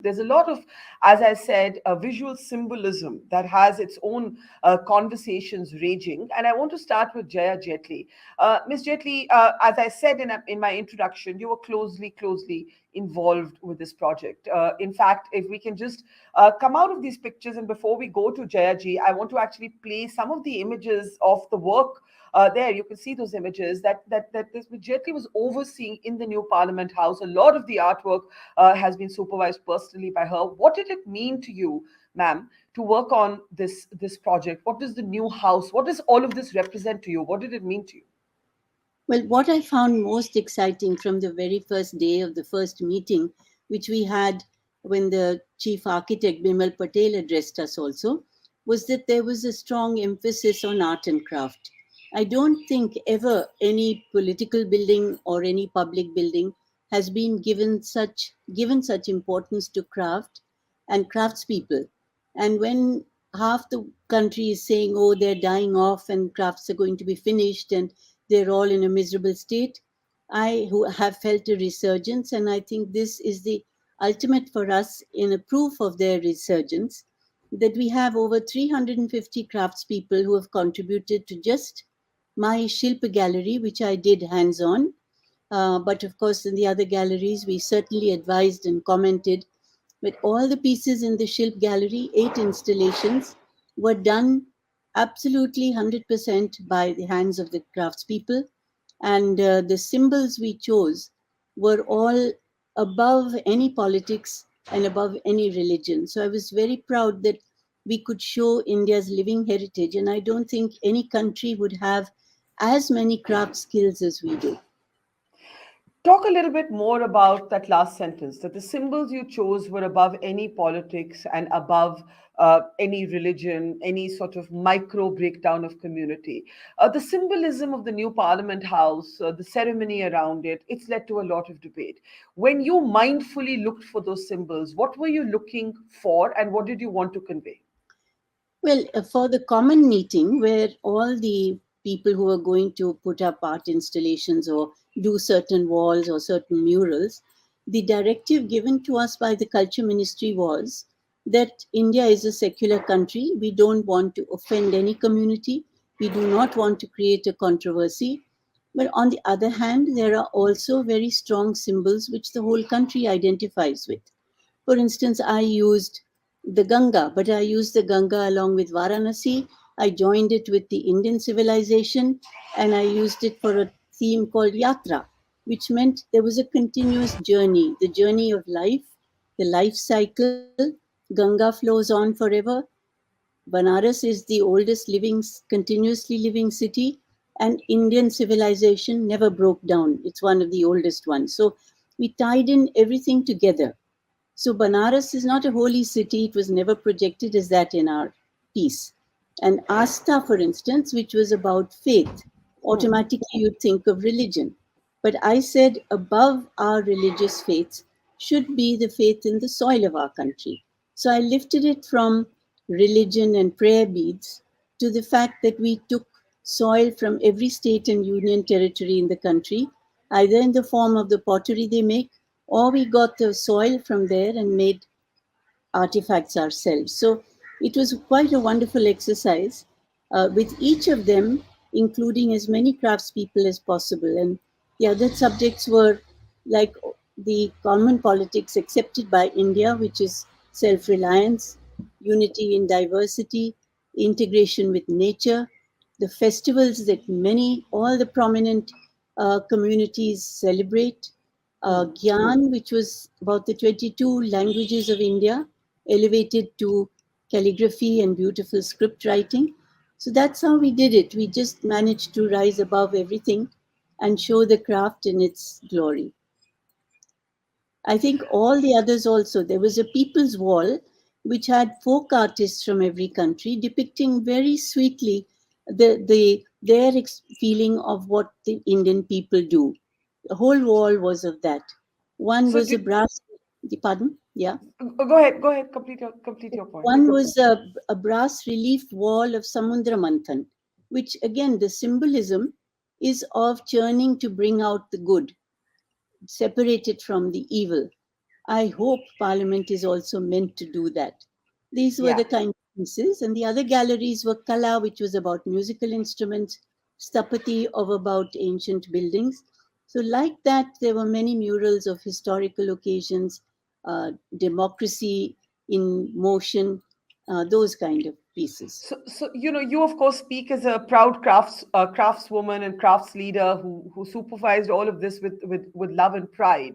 There's a lot of, as I said, visual symbolism that has its own conversations raging. And I want to start with Jaya Jaitly. Ms. Jaitly, as I said in my introduction, you were closely involved with this project. In fact, if we can just come out of these pictures, and before we go to Jaya Ji, I want to actually play some of the images of the work. There, you can see those images that this Jetli was overseeing in the new Parliament House. A lot of the artwork has been supervised personally by her. What did it mean to you, ma'am, to work on this project? What does the new house? What does all of this represent to you? What did it mean to you? Well, what I found most exciting from the very first day of the first meeting, which we had when the chief architect Bimal Patel addressed us also, was that there was a strong emphasis on art and craft. I don't think ever any political building or any public building has been given such importance to craft and craftspeople. And when half the country is saying, oh, they're dying off and crafts are going to be finished and they're all in a miserable state, I who have felt a resurgence, and I think this is the ultimate for us in a proof of their resurgence, that we have over 350 craftspeople who have contributed to just my Shilpa gallery, which I did hands on. But of course, in the other galleries, we certainly advised and commented. But all the pieces in the Shilp gallery, 8 installations, were done absolutely 100% by the hands of the craftspeople. And the symbols we chose were all above any politics and above any religion. So I was very proud that we could show India's living heritage. And I don't think any country would have as many craft skills as we do. Talk a little bit more about that last sentence, that the symbols you chose were above any politics and above any religion, any sort of micro breakdown of community. The symbolism of the new Parliament House, the ceremony around it, it's led to a lot of debate. When you mindfully looked for those symbols, what were you looking for and what did you want to convey? Well, for the common meeting, where all the people who are going to put up art installations or do certain walls or certain murals, the directive given to us by the Culture Ministry was that India is a secular country. We don't want to offend any community. We do not want to create a controversy. But on the other hand, there are also very strong symbols which the whole country identifies with. For instance, I used the Ganga, but I used the Ganga along with Varanasi. I joined it with the Indian civilization, and I used it for a theme called Yatra, which meant there was a continuous journey, the journey of life, the life cycle. Ganga flows on forever. Banaras is the oldest continuously living city, and Indian civilization never broke down. It's one of the oldest ones. So we tied in everything together. So Banaras is not a holy city. It was never projected as that in our piece. And Asta, for instance, which was about faith, Hmm. automatically you'd think of religion. But I said above our religious faiths should be the faith in the soil of our country. So I lifted it from religion and prayer beads to the fact that we took soil from every state and union territory in the country, either in the form of the pottery they make, or we got the soil from there and made artifacts ourselves. So it was quite a wonderful exercise with each of them, including as many craftspeople as possible. And the other subjects were like the common politics accepted by India, which is self reliance, unity in diversity, integration with nature, the festivals that all the prominent communities celebrate, Hmm. Gyan, which was about the 22 languages of India, elevated to calligraphy and beautiful script writing. So that's how we did it. We just managed to rise above everything and show the craft in its glory. I think all the others also. There was a people's wall which had folk artists from every country depicting very sweetly their feeling of what the Indian people do. The whole wall was of that. One So, was a brass. Pardon? Yeah. go ahead, complete your point. One was a brass relief wall of Samudra Manthan, which again the symbolism is of churning to bring out the good, separated from the evil. I hope Parliament is also meant to do that. These were Yeah. the kind of pieces, and the other galleries were Kala, which was about musical instruments, Stapati, of about ancient buildings. So, like that, there were many murals of historical occasions, democracy in motion, those kind of pieces. So you of course speak as a proud craftswoman and crafts leader who supervised all of this with love and pride.